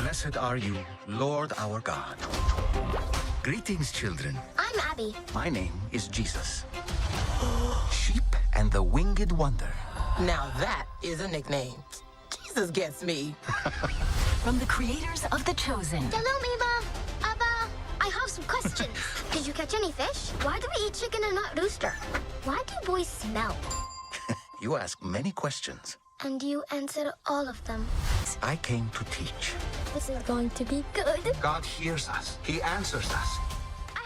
Blessed are you, Lord our God. Greetings, children. I'm Abby. My name is Jesus. Sheep and the Winged Wonder. Now that is a nickname. Jesus gets me. From the creators of The Chosen. Hello, Mima. Abba, I have some questions. Did you catch any fish? Why do we eat chicken and not rooster? Why do boys smell? You ask many questions. And you answer all of them. I came to teach. This is going to be good. God hears us. He answers us.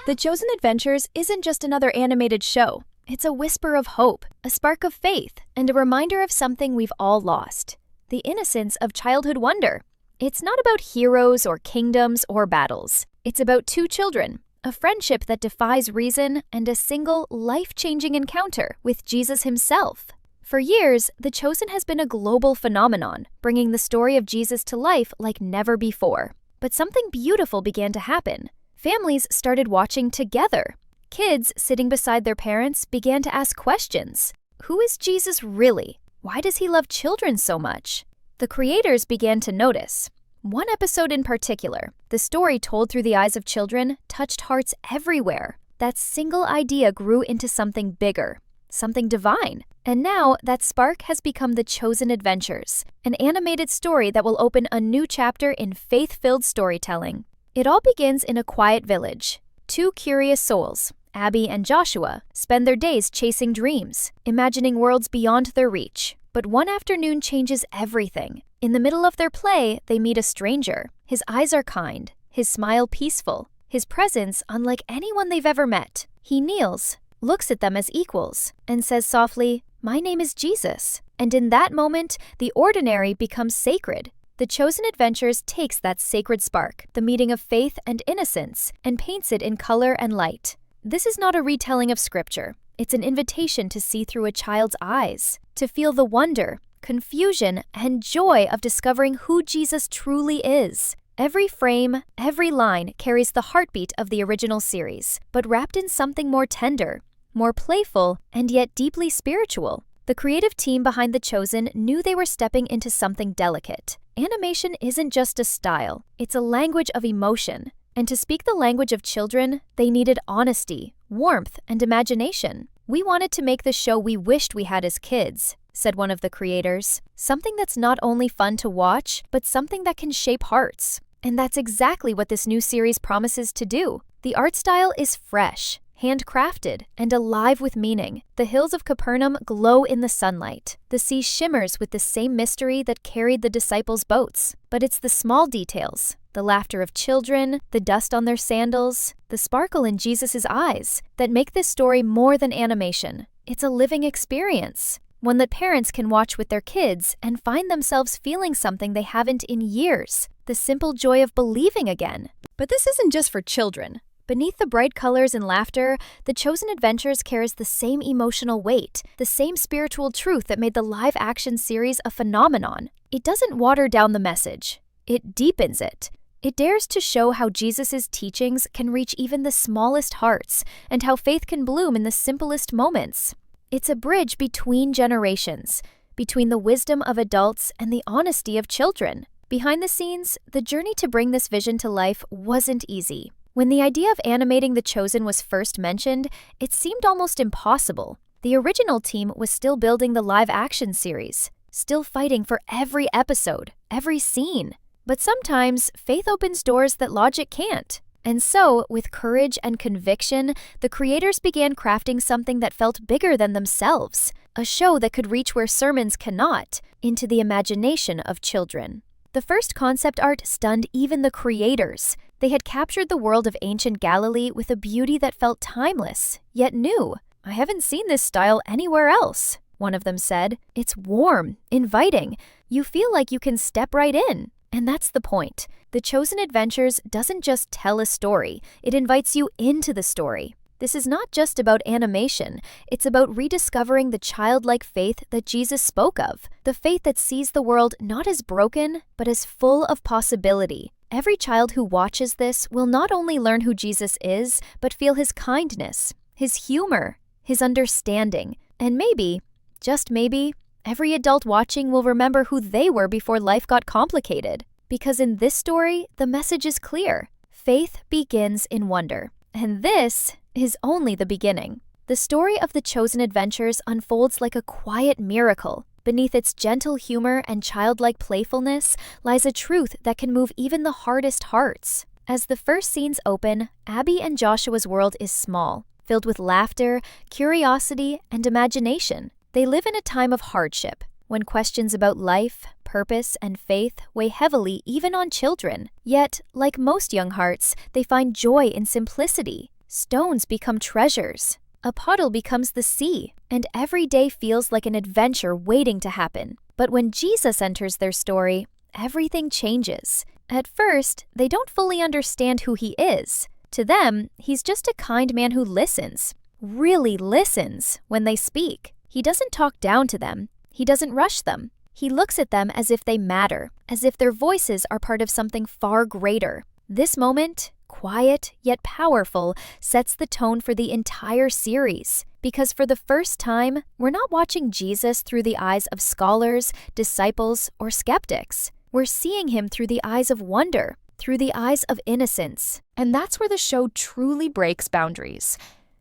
The Chosen Adventures isn't just another animated show. It's a whisper of hope, a spark of faith, and a reminder of something we've all lost: the innocence of childhood wonder. It's not about heroes or kingdoms or battles. It's about two children, a friendship that defies reason, and a single life-changing encounter with Jesus himself. For years, The Chosen has been a global phenomenon, bringing the story of Jesus to life like never before. But something beautiful began to happen. Families started watching together. Kids, sitting beside their parents, began to ask questions. Who is Jesus really? Why does he love children so much? The creators began to notice. One episode in particular, the story told through the eyes of children, touched hearts everywhere. That single idea grew into something bigger, something divine. And now, that spark has become The Chosen Adventures, an animated story that will open a new chapter in faith-filled storytelling. It all begins in a quiet village. Two curious souls, Abby and Joshua, spend their days chasing dreams, imagining worlds beyond their reach. But one afternoon changes everything. In the middle of their play, they meet a stranger. His eyes are kind, his smile peaceful, his presence unlike anyone they've ever met. He kneels, looks at them as equals, and says softly, "My name is Jesus." And in that moment, the ordinary becomes sacred. The Chosen Adventures takes that sacred spark, the meeting of faith and innocence, and paints it in color and light. This is not a retelling of scripture. It's an invitation to see through a child's eyes, to feel the wonder, confusion, and joy of discovering who Jesus truly is. Every frame, every line carries the heartbeat of the original series, but wrapped in something more tender, more playful, and yet deeply spiritual. The creative team behind The Chosen knew they were stepping into something delicate. Animation isn't just a style, it's a language of emotion. And to speak the language of children, they needed honesty, warmth, and imagination. "We wanted to make the show we wished we had as kids," said one of the creators. "Something that's not only fun to watch, but something that can shape hearts." And that's exactly what this new series promises to do. The art style is fresh, handcrafted, and alive with meaning. The hills of Capernaum glow in the sunlight. The sea shimmers with the same mystery that carried the disciples' boats. But it's the small details, the laughter of children, the dust on their sandals, the sparkle in Jesus' eyes, that make this story more than animation. It's a living experience, one that parents can watch with their kids and find themselves feeling something they haven't in years, the simple joy of believing again. But this isn't just for children. Beneath the bright colors and laughter, The Chosen Adventures carries the same emotional weight, the same spiritual truth that made the live-action series a phenomenon. It doesn't water down the message. It deepens it. It dares to show how Jesus' teachings can reach even the smallest hearts, and how faith can bloom in the simplest moments. It's a bridge between generations, between the wisdom of adults and the honesty of children. Behind the scenes, the journey to bring this vision to life wasn't easy. When the idea of animating The Chosen was first mentioned, it seemed almost impossible. The original team was still building the live-action series, still fighting for every episode, every scene. But sometimes, faith opens doors that logic can't. And so, with courage and conviction, the creators began crafting something that felt bigger than themselves, a show that could reach where sermons cannot, into the imagination of children. The first concept art stunned even the creators. They had captured the world of ancient Galilee with a beauty that felt timeless, yet new. "I haven't seen this style anywhere else," one of them said. "It's warm, inviting. You feel like you can step right in." And that's the point. The Chosen Adventures doesn't just tell a story, it invites you into the story. This is not just about animation, it's about rediscovering the childlike faith that Jesus spoke of, the faith that sees the world not as broken, but as full of possibility. Every child who watches this will not only learn who Jesus is, but feel his kindness, his humor, his understanding, and maybe, just maybe, every adult watching will remember who they were before life got complicated. Because in this story, the message is clear. Faith begins in wonder. And this is only the beginning. The story of the chosen adventures unfolds like a quiet miracle. Beneath its gentle humor and childlike playfulness lies a truth that can move even the hardest hearts. As the first scenes open, Abby and Joshua's world is small, filled with laughter, curiosity, and imagination. They live in a time of hardship, when questions about life, purpose, and faith weigh heavily even on children. Yet, like most young hearts, they find joy in simplicity. Stones become treasures. A puddle becomes the sea, and every day feels like an adventure waiting to happen. But when Jesus enters their story, everything changes. At first, they don't fully understand who he is. To them, he's just a kind man who listens, really listens, when they speak. He doesn't talk down to them. He doesn't rush them. He looks at them as if they matter, as if their voices are part of something far greater. This moment, quiet yet powerful, sets the tone for the entire series. Because for the first time, we're not watching Jesus through the eyes of scholars, disciples, or skeptics. We're seeing him through the eyes of wonder, through the eyes of innocence. And that's where the show truly breaks boundaries.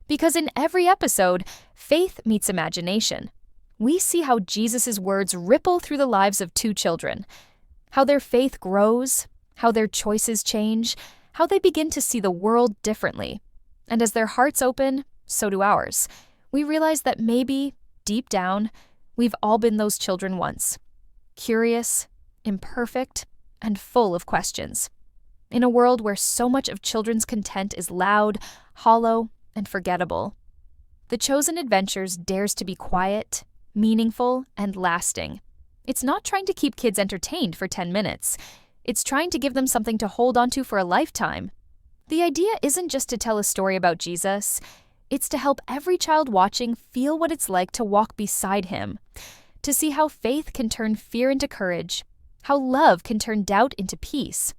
Because in every episode, faith meets imagination. We see how Jesus' words ripple through the lives of two children, how their faith grows, how their choices change, how they begin to see the world differently. And as their hearts open, so do ours. We realize that maybe, deep down, we've all been those children once. Curious, imperfect, and full of questions. In a world where so much of children's content is loud, hollow, and forgettable, The Chosen Adventures dares to be quiet, meaningful, and lasting. It's not trying to keep kids entertained for 10 minutes. It's trying to give them something to hold onto for a lifetime. The idea isn't just to tell a story about Jesus. It's to help every child watching feel what it's like to walk beside him, to see how faith can turn fear into courage, how love can turn doubt into peace.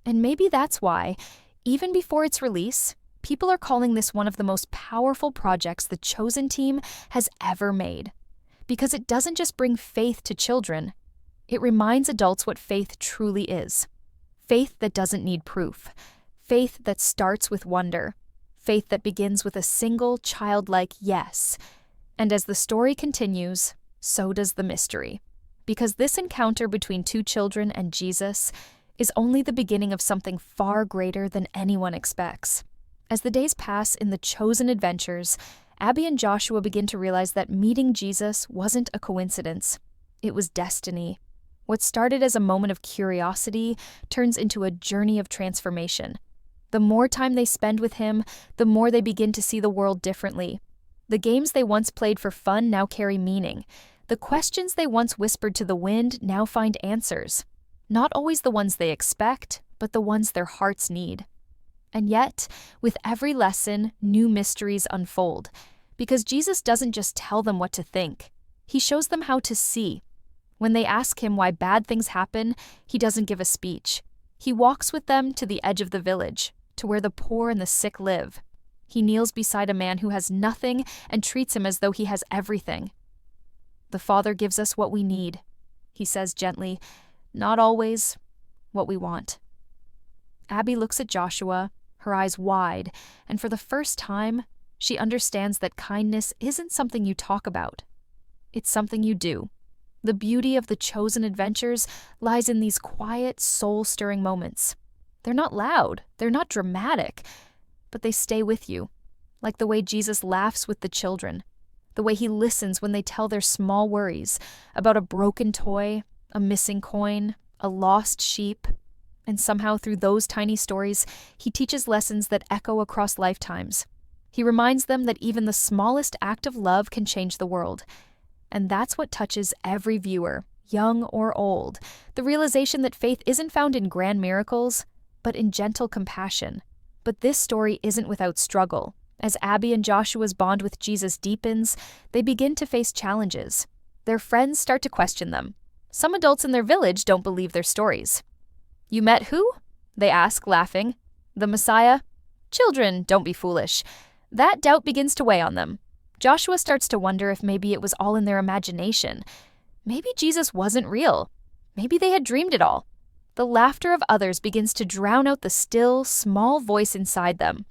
And maybe that's why, even before its release, people are calling this one of the most powerful projects the Chosen team has ever made. Because it doesn't just bring faith to children, it reminds adults what faith truly is. Faith that doesn't need proof. Faith that starts with wonder. Faith that begins with a single childlike yes. And as the story continues, so does the mystery. Because this encounter between two children and Jesus is only the beginning of something far greater than anyone expects. As the days pass in the Chosen Adventures, Abby and Joshua begin to realize that meeting Jesus wasn't a coincidence. It was destiny. What started as a moment of curiosity turns into a journey of transformation. The more time they spend with him, the more they begin to see the world differently. The games they once played for fun now carry meaning. The questions they once whispered to the wind now find answers. Not always the ones they expect, but the ones their hearts need. And yet, with every lesson, new mysteries unfold. Because Jesus doesn't just tell them what to think. He shows them how to see. When they ask him why bad things happen, he doesn't give a speech. He walks with them to the edge of the village, to where the poor and the sick live. He kneels beside a man who has nothing and treats him as though he has everything. The Father gives us what we need, he says gently, not always what we want. Abby looks at Joshua, her eyes wide, and for the first time, she understands that kindness isn't something you talk about. It's something you do. The beauty of the Chosen Adventures lies in these quiet, soul-stirring moments. They're not loud, they're not dramatic, but they stay with you, like the way Jesus laughs with the children, the way he listens when they tell their small worries about a broken toy, a missing coin, a lost sheep, and somehow through those tiny stories, he teaches lessons that echo across lifetimes. He reminds them that even the smallest act of love can change the world. And that's what touches every viewer, young or old, the realization that faith isn't found in grand miracles, but in gentle compassion. But this story isn't without struggle. As Abby and Joshua's bond with Jesus deepens, they begin to face challenges. Their friends start to question them. Some adults in their village don't believe their stories. "You met who?" they ask, laughing. "The Messiah?" Children, don't be foolish. That doubt begins to weigh on them. Joshua starts to wonder if maybe it was all in their imagination. Maybe Jesus wasn't real. Maybe they had dreamed it all. the laughter of others begins to drown out the still, small voice inside them.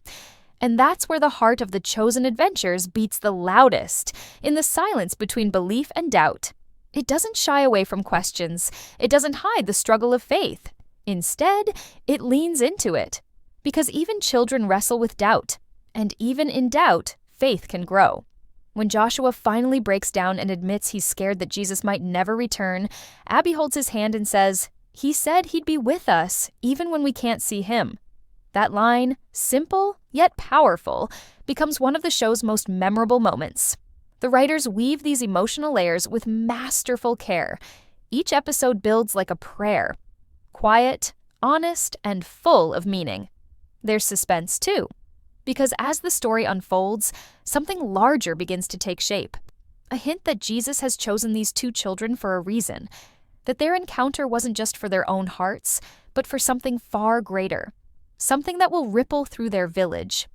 And that's where the heart of the chosen adventures beats the loudest, in the silence between belief and doubt. It doesn't shy away from questions. It doesn't hide the struggle of faith. Instead, it leans into it. Because even children wrestle with doubt. And even in doubt, faith can grow. When Joshua finally breaks down and admits he's scared that Jesus might never return, Abby holds his hand and says, "He said he'd be with us, even when we can't see him." That line, simple yet powerful, becomes one of the show's most memorable moments. The writers weave these emotional layers with masterful care. Each episode builds like a prayer. Quiet, honest, and full of meaning. There's suspense, too. Because as the story unfolds, something larger begins to take shape. A hint that Jesus has chosen these two children for a reason. That their encounter wasn't just for their own hearts, but for something far greater. Something that will ripple through their village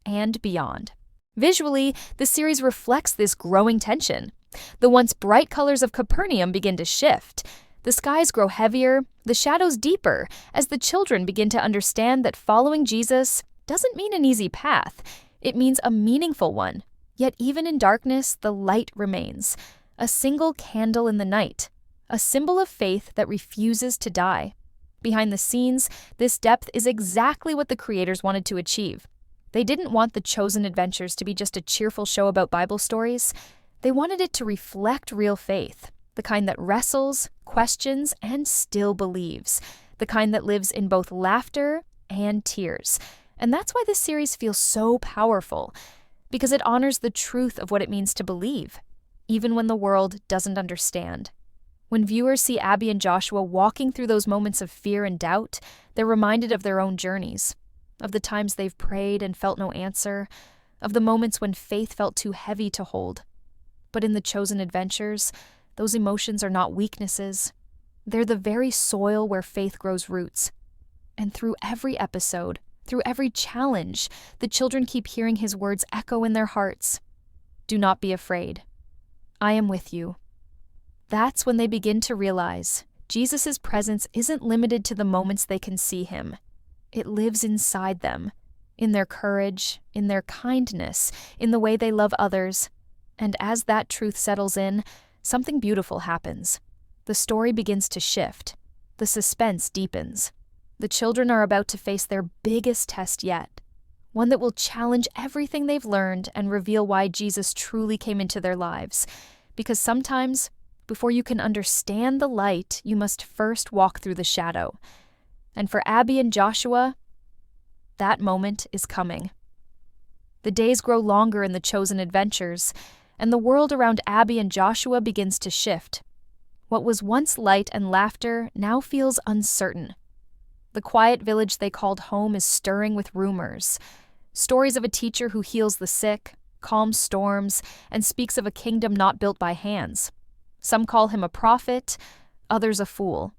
and beyond. Visually, the series reflects this growing tension. The once bright colors of Capernaum begin to shift. The skies grow heavier, the shadows deeper, as the children begin to understand that following Jesus doesn't mean an easy path. It means a meaningful one. Yet even in darkness, the light remains. A single candle in the night. A symbol of faith that refuses to die. Behind the scenes, this depth is exactly what the creators wanted to achieve. They didn't want the Chosen Adventures to be just a cheerful show about Bible stories. They wanted it to reflect real faith, the kind that wrestles, questions, and still believes, the kind that lives in both laughter and tears. And that's why this series feels so powerful, because it honors the truth of what it means to believe, even when the world doesn't understand. When viewers see Abby and Joshua walking through those moments of fear and doubt, they're reminded of their own journeys, of the times they've prayed and felt no answer, of the moments when faith felt too heavy to hold. But in the Chosen Adventures, those emotions are not weaknesses. They're the very soil where faith grows roots. And through every episode, through every challenge, the children keep hearing his words echo in their hearts. Do not be afraid. I am with you. That's when they begin to realize Jesus' presence isn't limited to the moments they can see him. It lives inside them, in their courage, in their kindness, in the way they love others. And as that truth settles in, something beautiful happens. The story begins to shift. The suspense deepens. The children are about to face their biggest test yet, one that will challenge everything they've learned and reveal why Jesus truly came into their lives. Because sometimes, before you can understand the light, you must first walk through the shadow. And for Abby and Joshua, that moment is coming. The days grow longer in the Chosen Adventures, and the world around Abby and Joshua begins to shift. What was once light and laughter now feels uncertain. The quiet village they called home is stirring with rumors. Stories of a teacher who heals the sick, calms storms, and speaks of a kingdom not built by hands. Some call him a prophet, others a fool.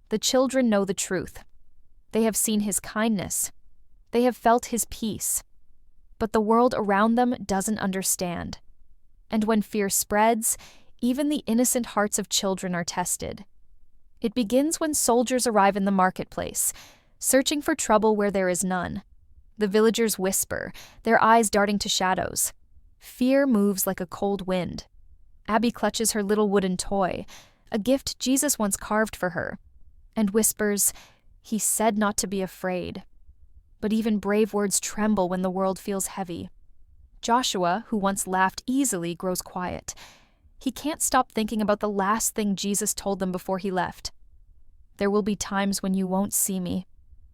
The children know the truth. They have seen his kindness. They have felt his peace. But the world around them doesn't understand. And when fear spreads, even the innocent hearts of children are tested. It begins when soldiers arrive in the marketplace, searching for trouble where there is none. The villagers whisper, their eyes darting to shadows. Fear moves like a cold wind. Abby clutches her little wooden toy, a gift Jesus once carved for her, and whispers, "He said not to be afraid." But even brave words tremble when the world feels heavy. Joshua, who once laughed easily, grows quiet. He can't stop thinking about the last thing Jesus told them before he left. "There will be times when you won't see me,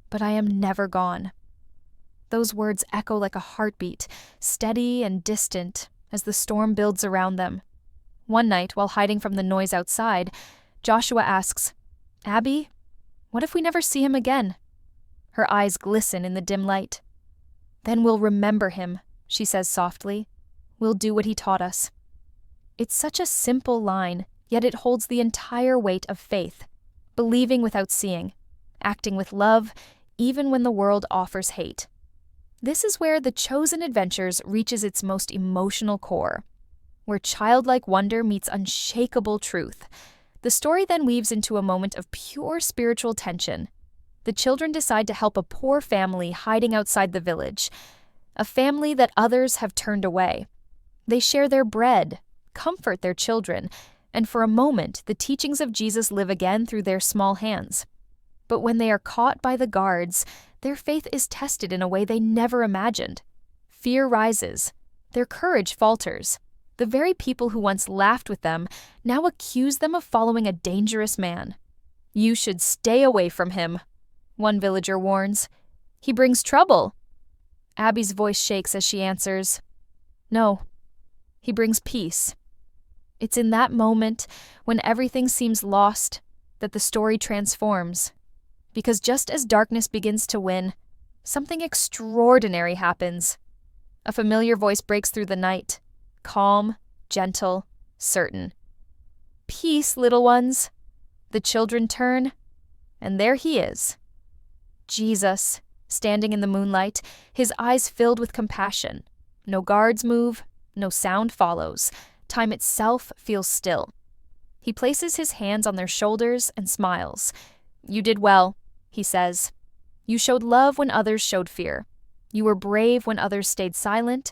but I am never gone." Those words echo like a heartbeat, steady and distant, as the storm builds around them. One night, while hiding from the noise outside, Joshua asks, "Abby, what if we never see him again?" Her eyes glisten in the dim light. "Then we'll remember him," she says softly. "We'll do what he taught us." It's such a simple line, yet it holds the entire weight of faith. Believing without seeing, acting with love, even when the world offers hate. This is where The Chosen Adventures reaches its most emotional core, where childlike wonder meets unshakable truth. The story then weaves into a moment of pure spiritual tension. The children decide to help a poor family hiding outside the village, a family that others have turned away. They share their bread, comfort their children, and for a moment, the teachings of Jesus live again through their small hands. But when they are caught by the guards, their faith is tested in a way they never imagined. Fear rises. Their courage falters. The very people who once laughed with them now accuse them of following a dangerous man. "You should stay away from him," one villager warns. "He brings trouble." Abby's voice shakes as she answers, "No, he brings peace." It's in that moment, when everything seems lost, that the story transforms. Because just as darkness begins to win, something extraordinary happens. A familiar voice breaks through the night, calm, gentle, certain. "Peace, little ones." The children turn, and there he is. Jesus, standing in the moonlight, his eyes filled with compassion. No guards move, no sound follows. Time itself feels still. He places his hands on their shoulders and smiles. "You did well," he says. "You showed love when others showed fear. You were brave when others stayed silent,